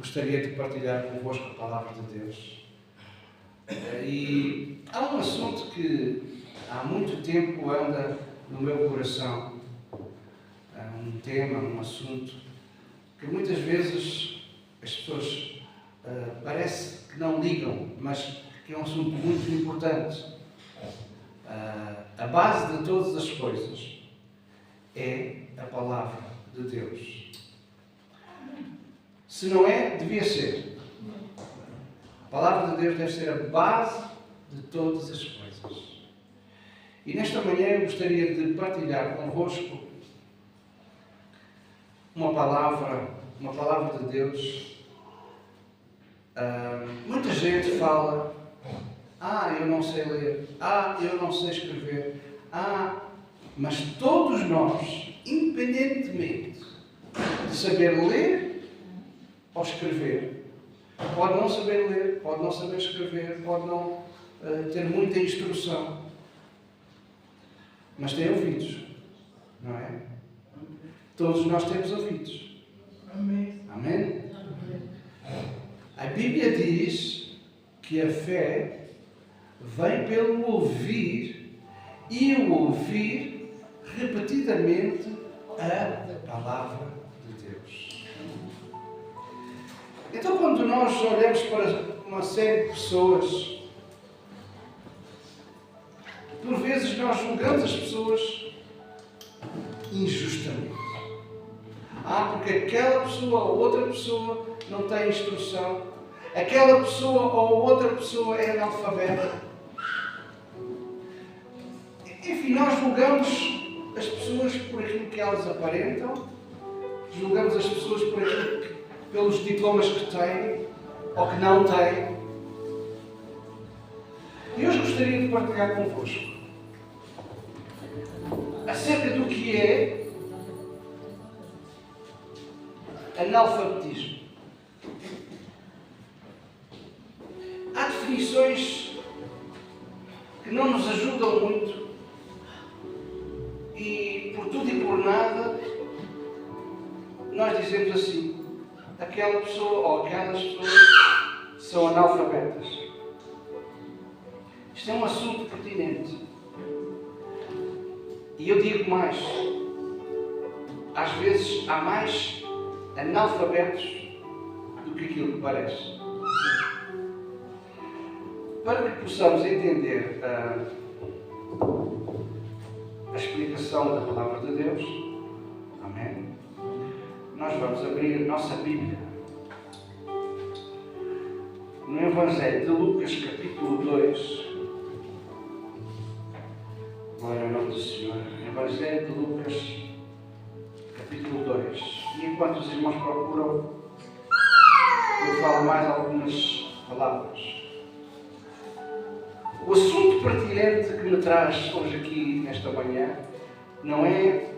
gostaria de partilhar convosco a palavra de Deus. E há um assunto que há muito tempo anda no meu coração. Um tema, um assunto que muitas vezes as pessoas parece que não ligam, mas que é um assunto muito importante. A base de todas as coisas é a palavra de Deus. Se não é, devia ser. A palavra de Deus deve ser a base de todas as coisas. E nesta manhã eu gostaria de partilhar convosco uma palavra de Deus. Muita gente fala: eu não sei ler, eu não sei escrever, mas todos nós, independentemente de saber ler ou escrever, pode não saber ler, pode não saber escrever, pode não ter muita instrução, mas tem ouvidos, não é? Todos nós temos ouvidos. Amém. Amém? A Bíblia diz que a fé vem pelo ouvir e o ouvir repetidamente a palavra de Deus. Então, quando nós olhamos para uma série de pessoas, por vezes nós julgamos as pessoas injustamente. Porque aquela pessoa ou outra pessoa não tem instrução, aquela pessoa ou outra pessoa é analfabeta. Enfim, nós julgamos as pessoas por aquilo que elas aparentam, julgamos as pessoas pelos diplomas que têm ou que não têm. E hoje gostaria de partilhar convosco acerca do que é analfabetismo. Há definições que não nos ajudam muito e por tudo e por nada nós dizemos assim: aquela pessoa ou aquelas pessoas são analfabetas. Isto é um assunto pertinente. E eu digo mais: às vezes há mais analfabetos do que aquilo que parece. Para que possamos entender a explicação da palavra de Deus, amém, nós vamos abrir a nossa Bíblia no Evangelho de Lucas, capítulo 2. Glória ao nome do Senhor. Evangelho de Lucas, capítulo 2. E enquanto os irmãos procuram, eu falo mais algumas palavras. O assunto pertinente que me traz hoje aqui, nesta manhã, não é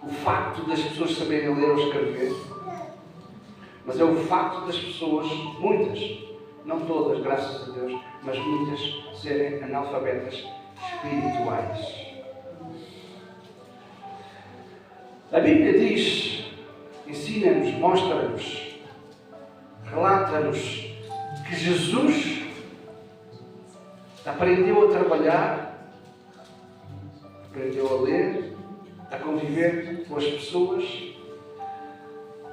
o facto das pessoas saberem ler ou escrever, mas é o facto das pessoas, muitas, não todas, graças a Deus, mas muitas, serem analfabetas espirituais. A Bíblia diz, ensina-nos, mostra-nos, relata-nos que Jesus aprendeu a trabalhar, aprendeu a ler, a conviver com as pessoas, de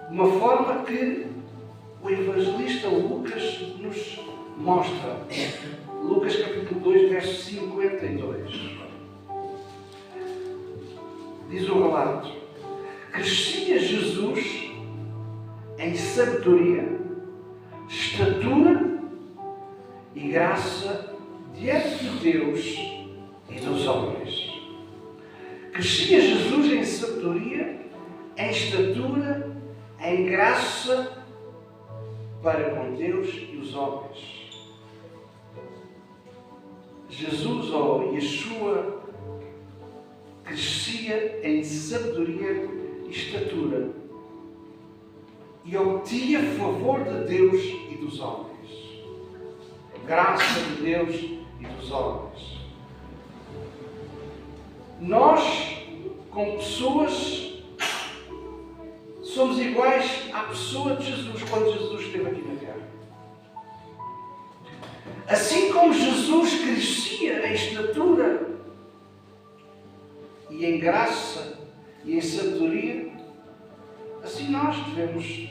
uma forma que o evangelista Lucas nos mostra. Lucas capítulo 2, verso 52. Diz o relato: crescia Jesus em sabedoria, estatura e graça diante de Deus e dos homens. Crescia Jesus em sabedoria, em estatura, em graça para com Deus e os homens. Jesus, ou Yeshua, crescia em sabedoria e estatura e obtinha favor de Deus e dos homens. Graça de Deus e dos homens. Nós, como pessoas, somos somos iguais à pessoa de Jesus quando Jesus esteve aqui na terra. Assim como Jesus crescia em estatura e em graça e em sabedoria, assim nós devemos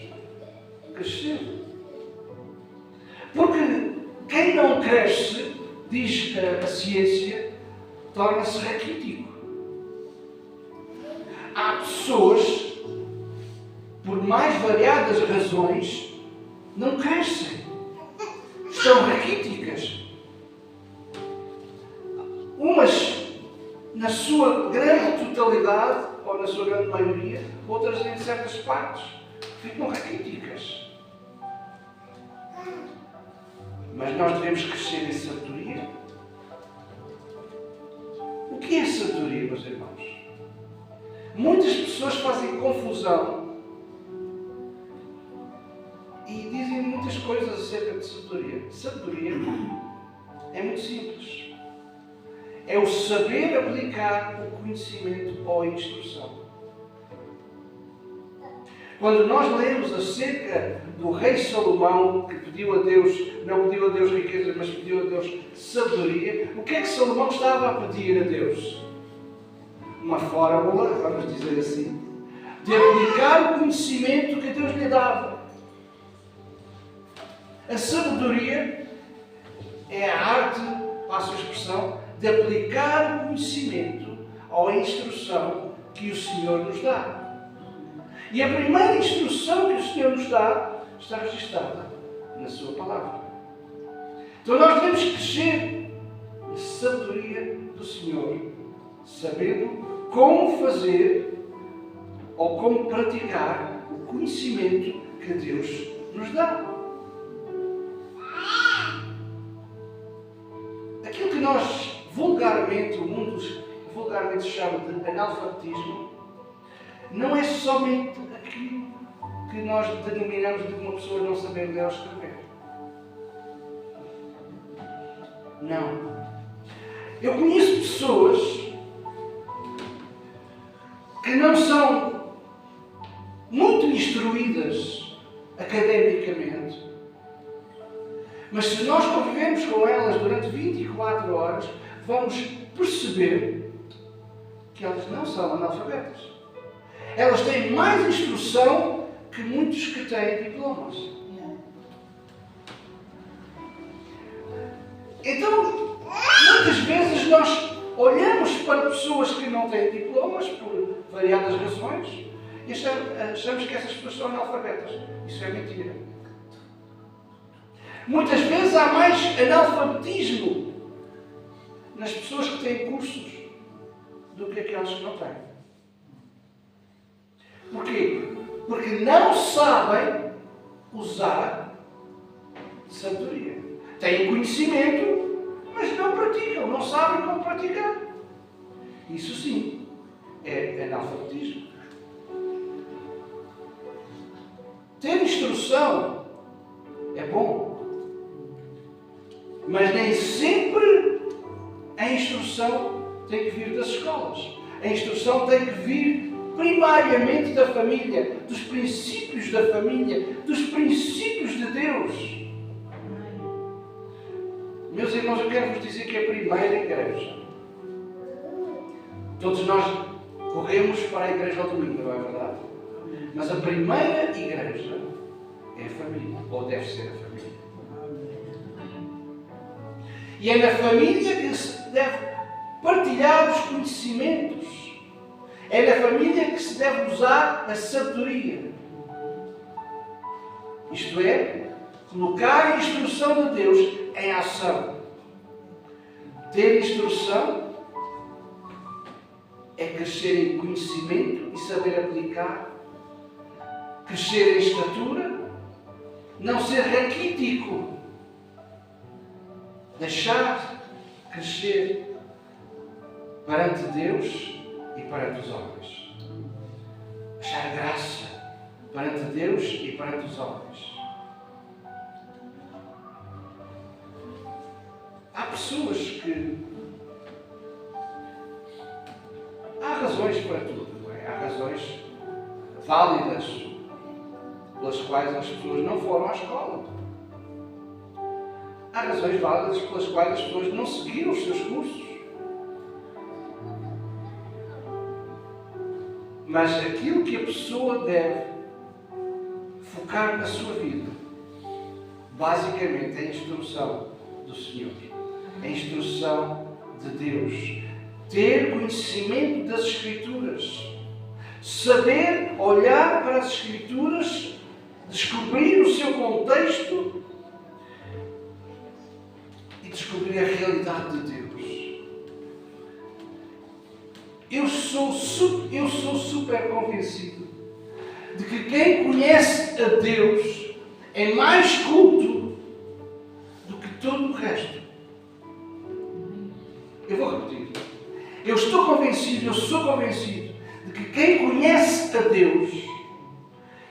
crescer. Porque quem não cresce, diz a ciência, torna-se raquítico. Há pessoas, por mais variadas razões, não crescem. Estão raquíticas. Umas na sua grande totalidade, ou na sua grande maioria, outras em certas partes, ficam raquíticas. Mas nós devemos crescer em sabedoria. O que é sabedoria, meus irmãos? Muitas pessoas fazem confusão e dizem muitas coisas acerca de sabedoria. Sabedoria é muito simples. É o saber aplicar o conhecimento ou a instrução. Quando nós lemos acerca do rei Salomão, que pediu a Deus, não pediu a Deus riqueza, mas pediu a Deus sabedoria, o que é que Salomão estava a pedir a Deus? Uma fórmula, vamos dizer assim, de aplicar o conhecimento que Deus lhe dava. A sabedoria é a arte, passo a expressão, de aplicar o conhecimento ou a instrução que o Senhor nos dá. E a primeira instrução que o Senhor nos dá está registada na sua palavra. Então nós devemos crescer na sabedoria do Senhor, sabendo como fazer ou como praticar o conhecimento que Deus nos dá. Aquilo que nós vulgarmente, o mundo vulgarmente chama de analfabetismo, não é somente aquilo que nós denominamos de uma pessoa não saber ler ou escrever. Não. Eu conheço pessoas que não são muito instruídas academicamente, mas se nós convivemos com elas durante 24 horas, vamos perceber que elas não são analfabetas. Elas têm mais instrução que muitos que têm diplomas. Então, muitas vezes nós olhamos para pessoas que não têm diplomas por variadas razões e achamos que essas pessoas são analfabetas. Isso é mentira. Muitas vezes há mais analfabetismo nas pessoas que têm cursos do que aquelas que não têm. Porquê? Porque não sabem usar sabedoria. Têm conhecimento, mas não praticam, não sabem como praticar. Isso sim é analfabetismo. Ter instrução é bom, mas nem sempre a instrução tem que vir das escolas. A instrução tem que vir primariamente da família, dos princípios da família, dos princípios de Deus. Meus irmãos, eu quero vos dizer que a primeira igreja, todos nós corremos para a igreja ao domingo, não é verdade? Mas a primeira igreja é a família, ou deve ser a família. E é na família que se deve partilhar os conhecimentos. É na família que se deve usar a sabedoria. Isto é, colocar a instrução de Deus em ação. Ter instrução é crescer em conhecimento e saber aplicar. Crescer em estatura, não ser raquítico. Deixar crescer perante Deus e perante os homens. Achar graça perante Deus e perante os homens. Há pessoas que... Há razões para tudo, não é? Há razões válidas pelas quais as pessoas não foram à escola. Há razões válidas pelas quais as pessoas não seguiram os seus cursos. Mas aquilo que a pessoa deve focar na sua vida, basicamente, é a instrução do Senhor. A instrução de Deus. Ter conhecimento das Escrituras. Saber olhar para as Escrituras, descobrir o seu contexto e descobrir a realidade de Deus. Eu sou super convencido de que quem conhece a Deus é mais culto do que todo o resto. Eu vou repetir. Eu sou convencido de que quem conhece a Deus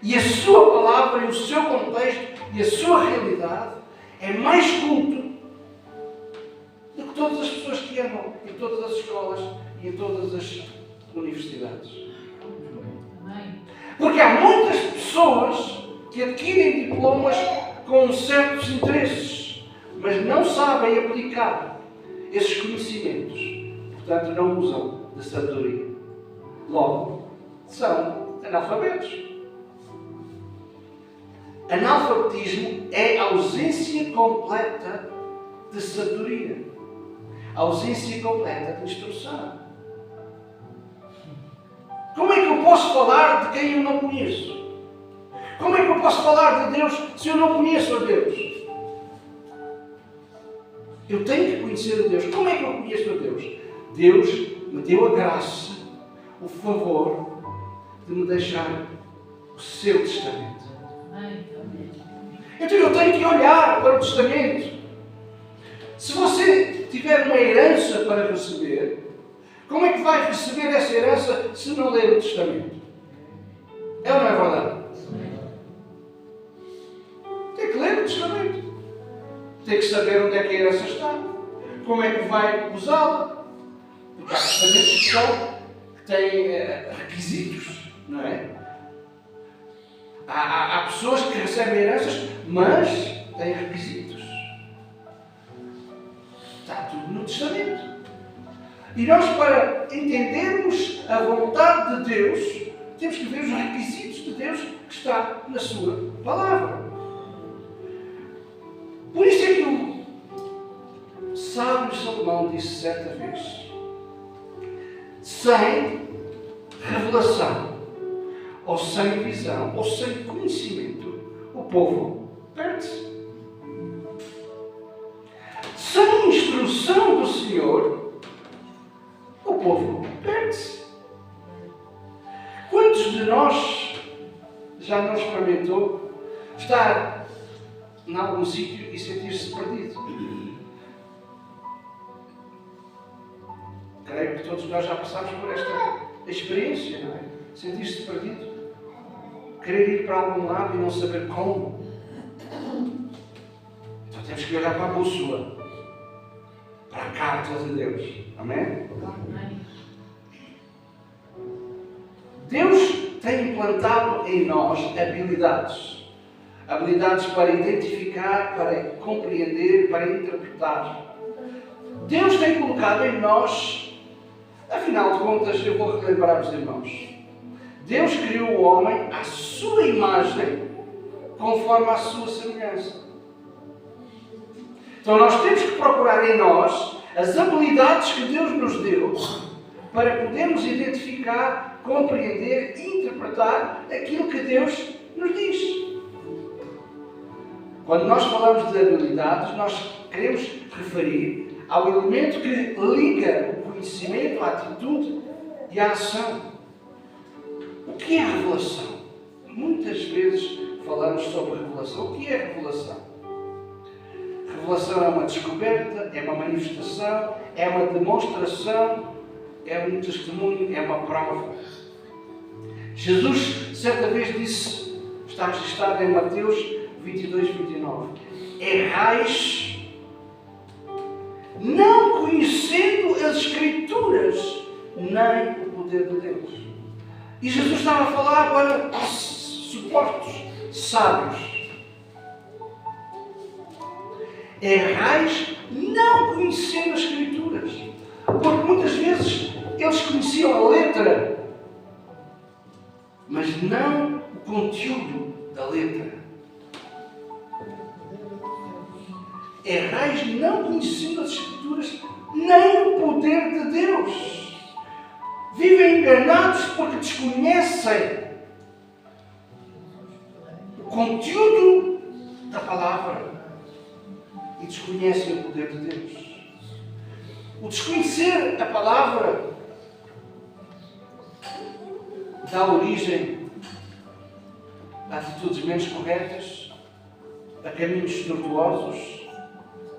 e a sua palavra e o seu contexto e a sua realidade é mais culto do que todas as pessoas que andam em todas as escolas e em todas as universidades. Porque há muitas pessoas que adquirem diplomas com certos interesses, mas não sabem aplicar esses conhecimentos. Portanto, não usam de sabedoria. Logo, são analfabetos. Analfabetismo é a ausência completa de sabedoria. A ausência completa de instrução. Como é que eu posso falar de quem eu não conheço? Como é que eu posso falar de Deus se eu não conheço a Deus? Eu tenho que conhecer a Deus. Como é que eu conheço a Deus? Deus me deu a graça, o favor de me deixar o seu testamento. Então eu tenho que olhar para o testamento. Se você tiver uma herança para receber, como é que vai receber essa herança se não ler o testamento? É ou não é verdade? Tem que ler o testamento. Tem que saber onde é que a herança está. Como é que vai usá-la. Porque há testamentos que têm requisitos, não é? Há pessoas que recebem heranças, mas têm requisitos. Está tudo no testamento. E nós, para entendermos a vontade de Deus, temos que ver os requisitos de Deus que está na sua palavra. Por isso é que o sábio Salomão disse certa vez: sem revelação, ou sem visão, ou sem conhecimento, o povo perde-se. Sem instrução do Senhor, o povo perde-se. Quantos de nós já não experimentou estar em algum sítio e sentir-se perdido? Creio que todos nós já passámos por esta experiência, não é? Sentir-se perdido. Querer ir para algum lado e não saber como. Então temos que olhar para a bússola, para a carta de Deus. Amém? Deus tem implantado em nós habilidades. Habilidades para identificar, para compreender, para interpretar. Deus tem colocado em nós, afinal de contas, eu vou relembrar os irmãos. Deus criou o homem à sua imagem, conforme a sua semelhança. Então nós temos que procurar em nós as habilidades que Deus nos deu para podermos identificar, compreender e interpretar aquilo que Deus nos diz. Quando nós falamos de habilidades, nós queremos referir ao elemento que liga o conhecimento, a atitude e a ação. O que é a revelação? Muitas vezes falamos sobre revelação. O que é revelação? Revelação é uma descoberta, é uma manifestação, é uma demonstração, é um testemunho, é uma prova. Jesus certa vez disse, está registrado em Mateus 22, 29, errais não conhecendo as Escrituras, nem o poder de Deus. E Jesus estava a falar para supostos sábios. Errais não conhecendo as Escrituras. Porque muitas vezes eles conheciam a letra, mas não o conteúdo da letra. Errais não conhecendo as Escrituras, nem o poder de Deus. Vivem enganados porque desconhecem o conteúdo da palavra e desconhecem o poder de Deus. O desconhecer a palavra dá origem a atitudes menos corretas, a caminhos tortuosos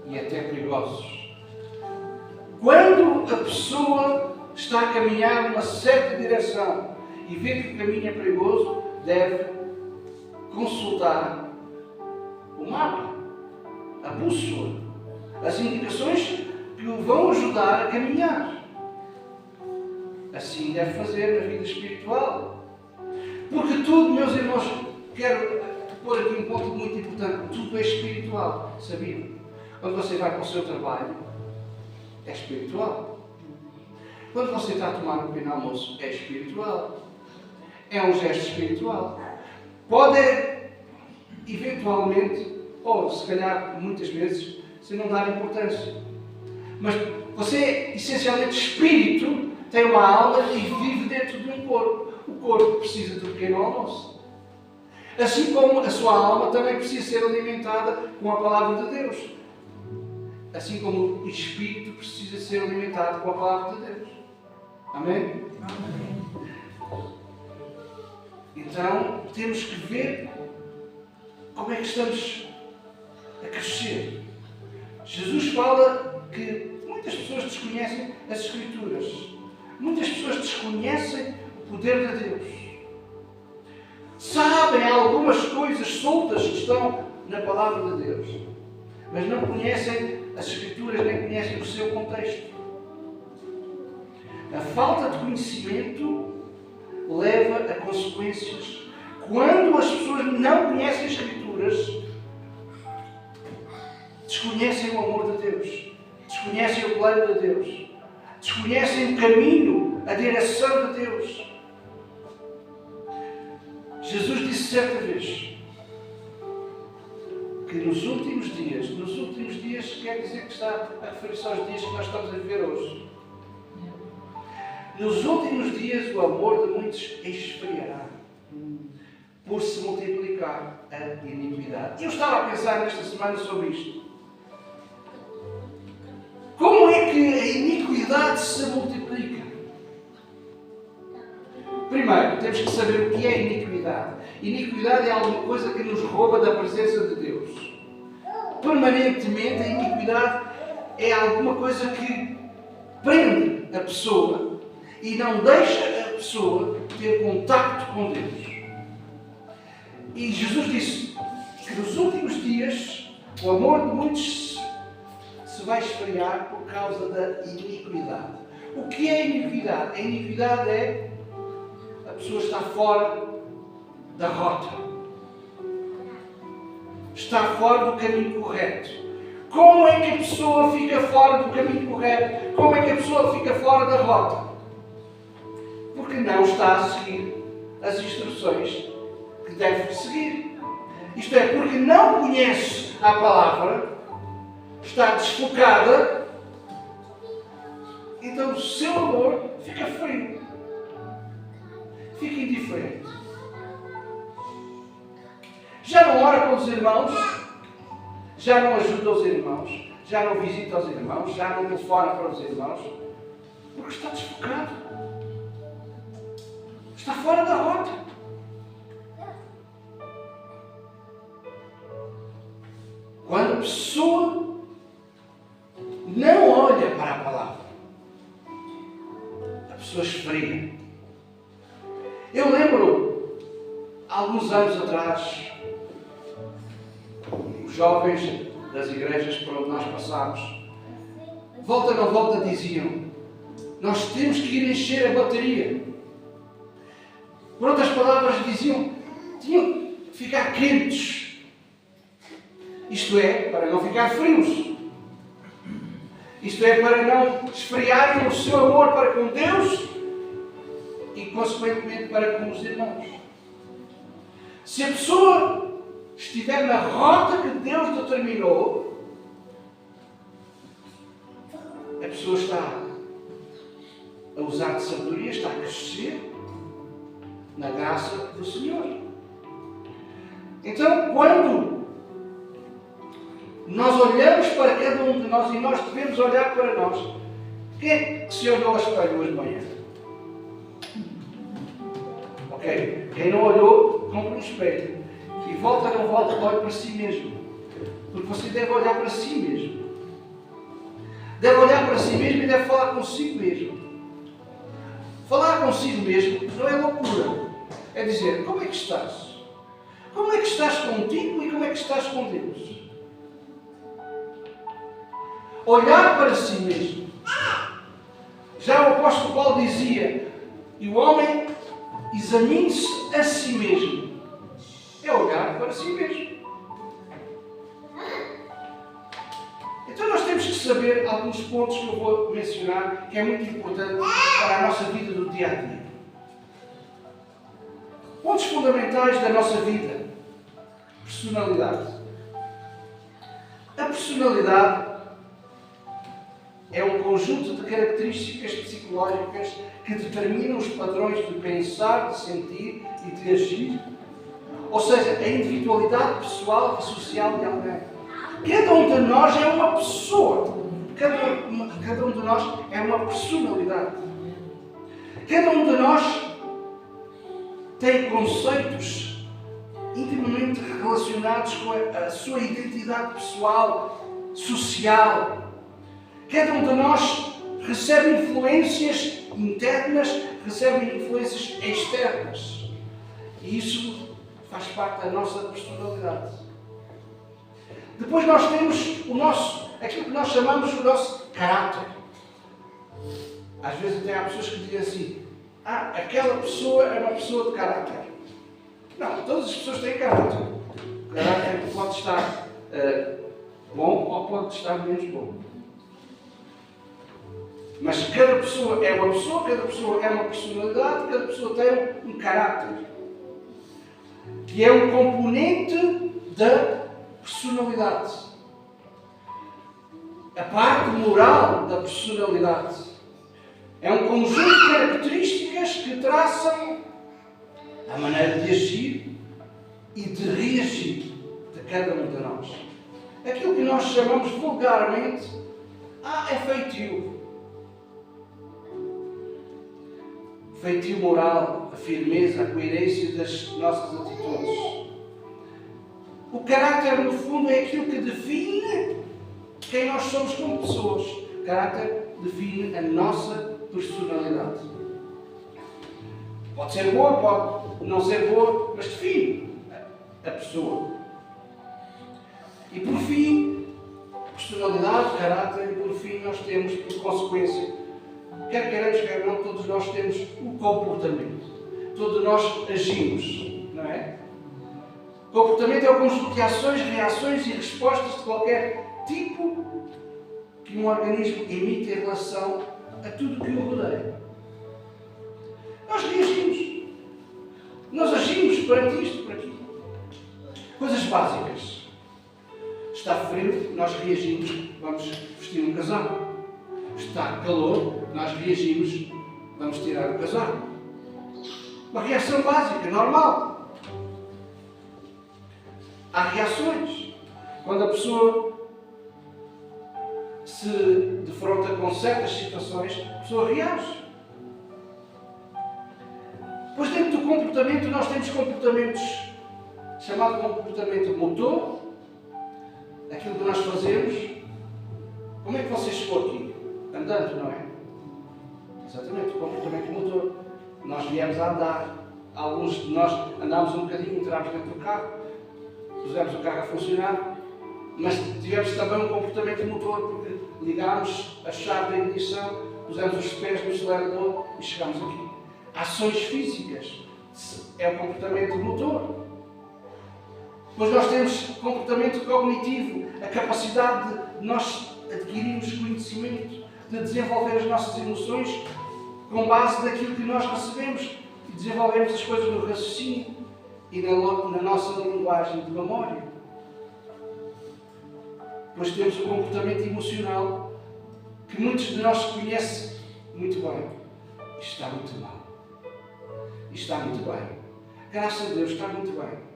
e até perigosos. Quando a pessoa está a caminhar numa certa direção e vê que o caminho é perigoso, deve consultar o mapa, a bússola, as indicações que o vão ajudar a caminhar. Assim deve fazer na vida espiritual. Porque tudo, meus irmãos, quero pôr aqui um ponto muito importante, tudo é espiritual, sabiam? Quando você vai para o seu trabalho, é espiritual. Quando você está a tomar um pequeno almoço, é espiritual. É um gesto espiritual. Pode, eventualmente, ou se calhar muitas vezes, você não dar importância. Mas você, essencialmente, espírito, tem uma alma e vive dentro de um corpo. O corpo precisa do pequeno almoço. Assim como a sua alma também precisa ser alimentada com a palavra de Deus. Assim como o espírito precisa ser alimentado com a palavra de Deus. Amém? Amém. Então, temos que ver como é que estamos a crescer. Jesus fala que muitas pessoas desconhecem as Escrituras. Muitas pessoas desconhecem o poder de Deus. Sabem algumas coisas soltas que estão na palavra de Deus, mas não conhecem as Escrituras, nem conhecem o seu contexto. A falta de conhecimento leva a consequências. Quando as pessoas não conhecem as Escrituras, desconhecem o amor de Deus, desconhecem o plano de Deus, desconhecem o caminho, a direção de Deus. Jesus disse certa vez que nos últimos dias quer dizer que está a referir-se aos dias que nós estamos a viver hoje. Nos últimos dias o amor de muitos esfriará, por se multiplicar a iniquidade. Eu estava a pensar nesta semana sobre isto. Como é que a iniquidade se multiplica? Primeiro, temos que saber o que é iniquidade. Iniquidade é alguma coisa que nos rouba da presença de Deus. Permanentemente, a iniquidade é alguma coisa que prende a pessoa e não deixa a pessoa ter contacto com Deus. E Jesus disse que nos últimos dias o amor de muitos se vai esfriar por causa da iniquidade. O que é iniquidade? A iniquidade é a pessoa estar fora da rota. Está fora do caminho correto. Como é que a pessoa fica fora do caminho correto? Como é que a pessoa fica fora da rota? Porque não está a seguir as instruções que deve seguir. Isto é, porque não conhece a palavra, está desfocada, então o seu amor fica frio, fica indiferente. Já não ora com os irmãos, já não ajuda os irmãos, já não visita os irmãos, já não telefona para os irmãos, porque está desfocado. Está fora da rota. Quando a pessoa não olha para a palavra, a pessoa esfria. Eu lembro, há alguns anos atrás, os jovens das igrejas por onde nós passámos, volta na volta diziam: nós temos que ir encher a bateria. Por outras palavras, diziam, ficar quentes. Isto é, para não ficar frios. Isto é, para não esfriarem o seu amor para com Deus e, consequentemente, para com os irmãos. Se a pessoa estiver na rota que Deus determinou, a pessoa está a usar de sabedoria, está a crescer na graça do Senhor. Então, quando nós olhamos para cada um de nós e nós devemos olhar para nós, quem é que se olhou ao espelho hoje de manhã? Ok? Quem não olhou, compra um espelho. E volta ou não volta, olhe para si mesmo. Porque você deve olhar para si mesmo. Deve olhar para si mesmo e deve falar consigo mesmo. Falar consigo mesmo não é loucura. É dizer, como é que estás? Como é que estás contigo e como é que estás com Deus? Olhar para si mesmo. Já o apóstolo Paulo dizia, e o homem examine-se a si mesmo. É olhar para si mesmo. Então nós temos que saber alguns pontos que eu vou mencionar, que é muito importante para a nossa vida do dia a dia. Pontos fundamentais da nossa vida. Personalidade. A personalidade é um conjunto de características psicológicas que determinam os padrões de pensar, de sentir e de agir. Ou seja, a individualidade pessoal e social de alguém. Cada um de nós é uma pessoa. Cada um de nós é uma personalidade. Cada um de nós tem conceitos intimamente relacionados com a sua identidade pessoal, social. Cada um de nós recebe influências internas, recebe influências externas. E isso faz parte da nossa personalidade. Depois nós temos aquilo que nós chamamos o nosso caráter. Às vezes até há pessoas que dizem assim, aquela pessoa é uma pessoa de caráter. Não, todas as pessoas têm caráter. O caráter pode estar bom ou pode estar menos bom. Mas cada pessoa é uma pessoa, cada pessoa é uma personalidade, cada pessoa tem um caráter. Que é um componente da personalidade. A parte moral da personalidade. É um conjunto de características que traçam a maneira de agir e de reagir de cada um de nós. Aquilo que nós chamamos vulgarmente, é feitio. Feitio moral, a firmeza, a coerência das nossas atitudes. O caráter, no fundo, é aquilo que define quem nós somos como pessoas. O caráter define a nossa personalidade. Pode ser boa, pode não ser boa, mas define a pessoa. E por fim, personalidade, caráter, e por fim nós temos, por consequência, quer queiramos, quer não, todos nós temos o comportamento. Todos nós agimos, não é? O comportamento é o conjunto de ações, reações e respostas de qualquer tipo que um organismo emite em relação a tudo que o rodeia. Nós reagimos. Nós agimos perante isto, para aquilo. Coisas básicas. Está frio, nós reagimos, vamos vestir um casaco. Está calor, nós reagimos, vamos tirar o casaco. Uma reação básica, normal. Há reações. Quando a pessoa se defronta com certas situações, a pessoa reage. Pois dentro do comportamento, nós temos comportamentos, chamado comportamento motor, aquilo que nós fazemos. Como é que você chegou aqui? Andando, não é? Exatamente, o comportamento motor. Nós viemos a andar. Alguns de nós andámos um bocadinho, entramos dentro do carro, pusemos o carro a funcionar, mas tivemos também um comportamento motor, porque ligámos a chave da ignição, pusemos os pés no acelerador e chegámos aqui. Ações físicas é o comportamento motor. Pois nós temos comportamento cognitivo, a capacidade de nós adquirirmos conhecimento, de desenvolver as nossas emoções com base naquilo que nós recebemos e desenvolvemos as coisas no raciocínio e na nossa linguagem de memória. Pois temos o comportamento emocional que muitos de nós conhecem muito bem. Isto está muito mal. Isto está muito bem. Graças a Deus está muito bem.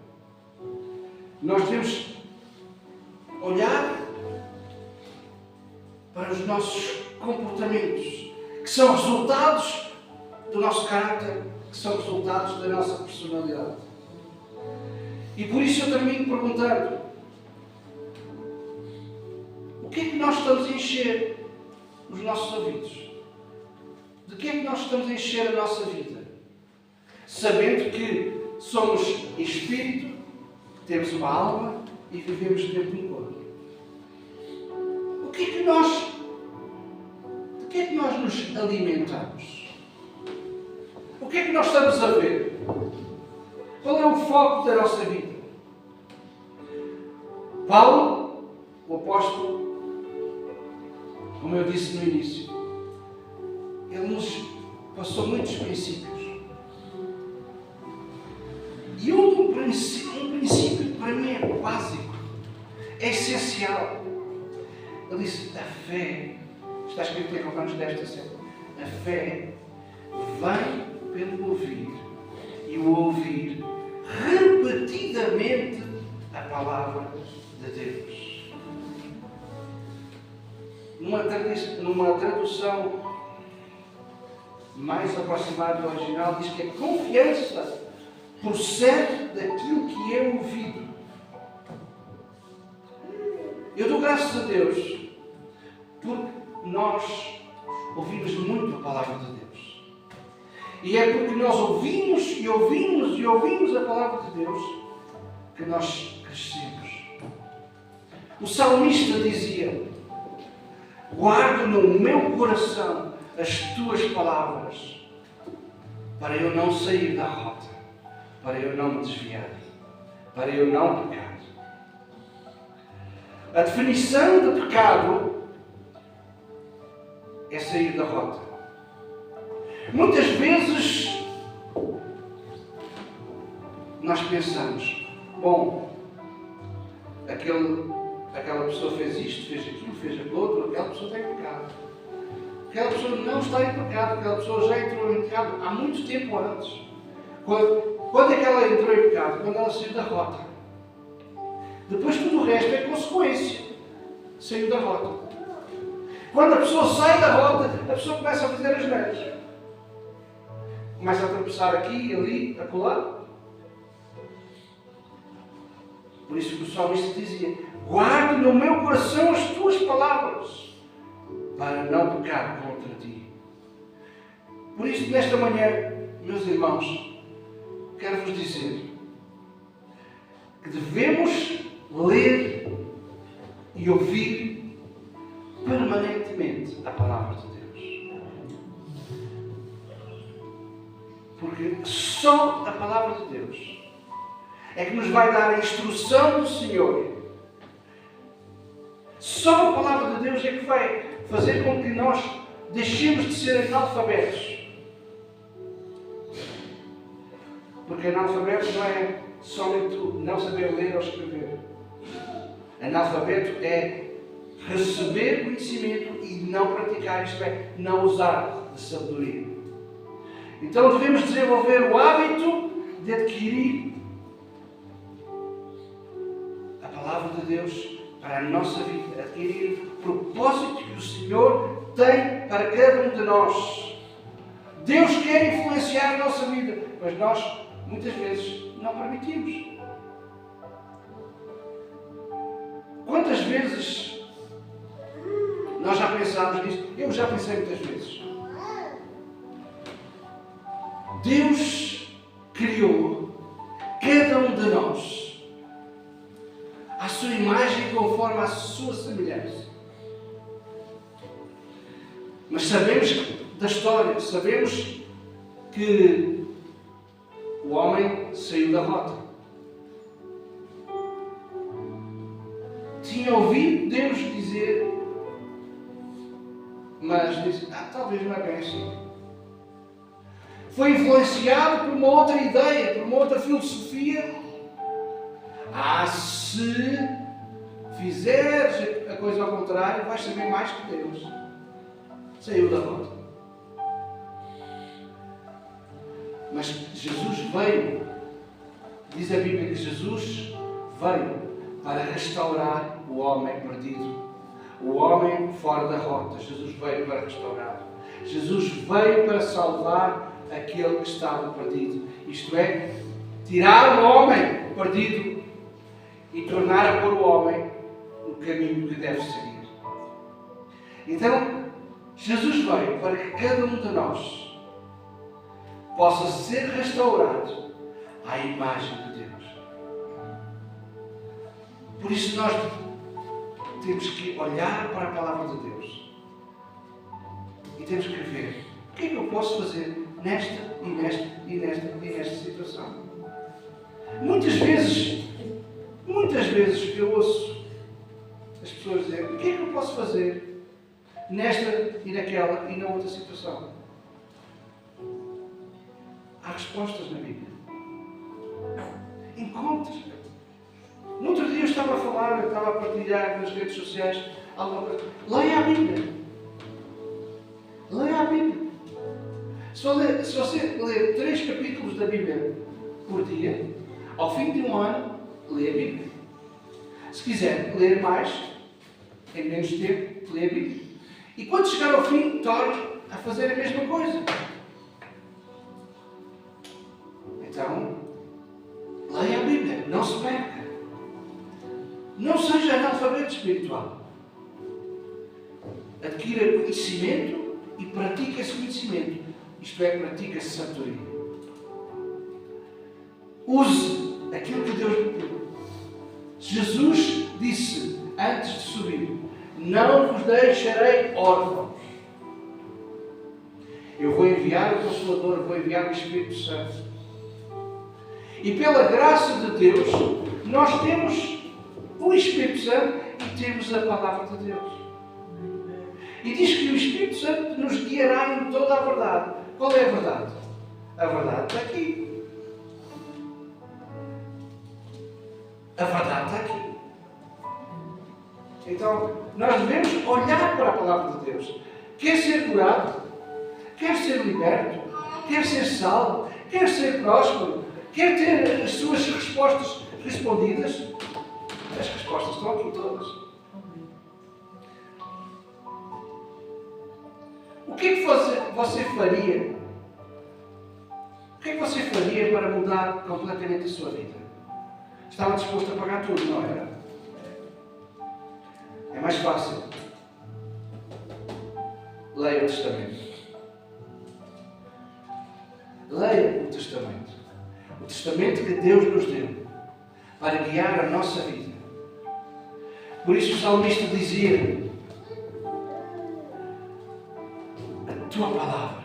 Nós devemos olhar para os nossos comportamentos, que são resultados do nosso caráter, que são resultados da nossa personalidade. E por isso eu termino perguntando: o que é que nós estamos a encher os nossos ouvidos? De que é que nós estamos a encher a nossa vida? Sabendo que somos espírito, temos uma alma e vivemos dentro de um corpo. De que é que nós nos alimentamos? O que é que nós estamos a ver? Qual é o foco da nossa vida? Paulo, o apóstolo, como eu disse no início, ele nos passou muitos princípios. E um princípio para mim é básico, é essencial. Ele disse: a fé, está escrito em Romanos 10:7, a fé vem pelo ouvir e o ouvir repetidamente a palavra de Deus. Numa tradução mais aproximada do original, diz que a confiança procede daquilo que é ouvido. Eu dou graças a Deus porque nós ouvimos muito a palavra de Deus. E é porque nós ouvimos e ouvimos e ouvimos a palavra de Deus que nós crescemos. O salmista dizia: guardo no meu coração as tuas palavras, para eu não sair da rota, para eu não me desviar, para eu não pecar. A definição de pecado é sair da rota. Muitas vezes nós pensamos: bom, aquela pessoa fez isto, fez aquilo, fez aquilo outro, aquela pessoa está em pecado. Aquela pessoa não está em pecado, aquela pessoa já entrou em pecado há muito tempo antes. Quando é que ela entrou em pecado? Quando ela saiu da rota. Depois tudo o resto é consequência. Saiu da rota. Quando a pessoa sai da rota, a pessoa começa a fazer as neiras. Começa a tropeçar aqui, ali, acolá. Por isso que o salmista dizia: guardo no meu coração as tuas palavras, para não pecar contra ti. Por isso, nesta manhã, meus irmãos, quero-vos dizer que devemos ler e ouvir permanentemente a palavra de Deus. Porque só a palavra de Deus é que nos vai dar a instrução do Senhor. Só a palavra de Deus é que vai fazer com que nós deixemos de ser analfabetos. Porque analfabeto não é somente não saber ler ou escrever. Analfabeto é receber conhecimento e não praticar, isto é, não usar de sabedoria. Então devemos desenvolver o hábito de adquirir a palavra de Deus para a nossa vida, adquirir o propósito que o Senhor tem para cada um de nós. Deus quer influenciar a nossa vida, mas nós muitas vezes não permitimos. Quantas vezes nós já pensámos nisso? Eu já pensei muitas vezes. Deus criou cada um de nós à sua imagem conforme à sua semelhança. Mas sabemos da história, sabemos que o homem saiu da rota. tinha ouvido Deus dizer, mas disse, talvez não é bem assim. Foi influenciado por uma outra ideia, por uma outra filosofia. Se fizeres a coisa ao contrário, vais saber mais que Deus. Saiu da rota. Mas Jesus veio, diz a Bíblia que Jesus veio para restaurar o homem perdido, o homem fora da rota. Jesus veio para restaurar. Jesus veio para salvar aquele que estava perdido. Isto é, tirar o homem perdido e tornar a pôr o homem no caminho que deve seguir. Então, Jesus veio para que cada um de nós possa ser restaurado à imagem de Deus. Por isso nós temos que olhar para a palavra de Deus e temos que ver o que é que eu posso fazer nesta e nesta e nesta e nesta situação. Muitas vezes eu ouço as pessoas dizer, o que é que eu posso fazer nesta e naquela e na outra situação? Há respostas na Bíblia. Encontre. No outro dia eu estava a partilhar nas redes sociais alguma coisa. Leia a Bíblia. Leia a Bíblia. Se você ler 3 capítulos da Bíblia por dia, ao fim de um ano, lê a Bíblia. Se quiser ler mais, em menos tempo, lê a Bíblia. E quando chegar ao fim, torne a fazer a mesma coisa. Então, leia a Bíblia, não se perca. Não seja analfabeto espiritual. Adquira conhecimento e pratique esse conhecimento. Isto é, pratique essa sabedoria. Use aquilo que Deus lhe deu. Jesus disse antes de subir, não vos deixarei órfãos. Eu vou enviar o Consolador, vou enviar o Espírito Santo. E pela graça de Deus, nós temos o Espírito Santo e temos a palavra de Deus. E diz que o Espírito Santo nos guiará em toda a verdade. Qual é a verdade? A verdade está aqui. A verdade está aqui. Então, nós devemos olhar para a palavra de Deus. Quer ser curado? Quer ser liberto? Quer ser salvo? Quer ser próspero? Quer ter as suas respostas respondidas? As respostas estão aqui todas. O que é que você faria? O que é que você faria para mudar completamente a sua vida? Estava disposto a pagar tudo, não era? É mais fácil. Leia o Testamento. Leia o Testamento. O Testamento que Deus nos deu para guiar a nossa vida. Por isso o salmista dizia, a tua palavra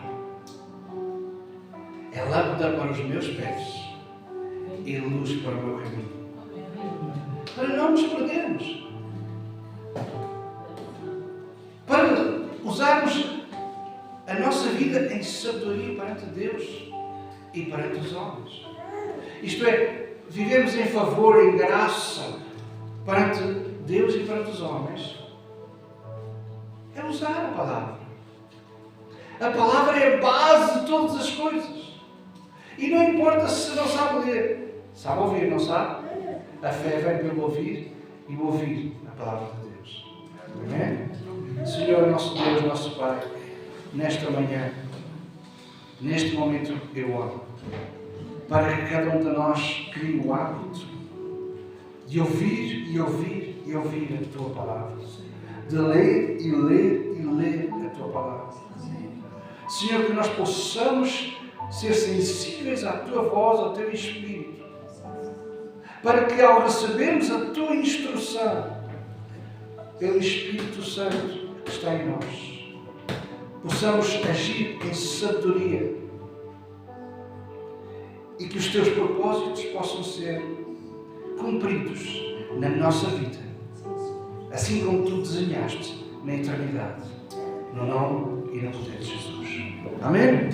é lâmpada para os meus pés e luz para o meu caminho. Para não nos perdermos. Para usarmos a nossa vida em sabedoria perante Deus e perante os homens. Isto é, vivemos em favor, em graça perante Deus e perante os homens. É usar a palavra. A palavra é a base de todas as coisas. E não importa se não sabe ler. Sabe ouvir, não sabe? A fé vem pelo ouvir e o ouvir a palavra de Deus. Amém? Senhor, nosso Deus, nosso Pai, nesta manhã, neste momento eu oro, para que cada um de nós crie o hábito de ouvir e ouvir e ouvir a Tua palavra. De ler e ler e ler a Tua palavra. Senhor, que nós possamos ser sensíveis à Tua voz, ao Teu Espírito, para que ao recebermos a Tua instrução pelo Espírito Santo que está em nós, possamos agir em sabedoria e que os Teus propósitos possam ser cumpridos na nossa vida assim como tu desenhaste na eternidade. No nome e no poder de Jesus. Amém?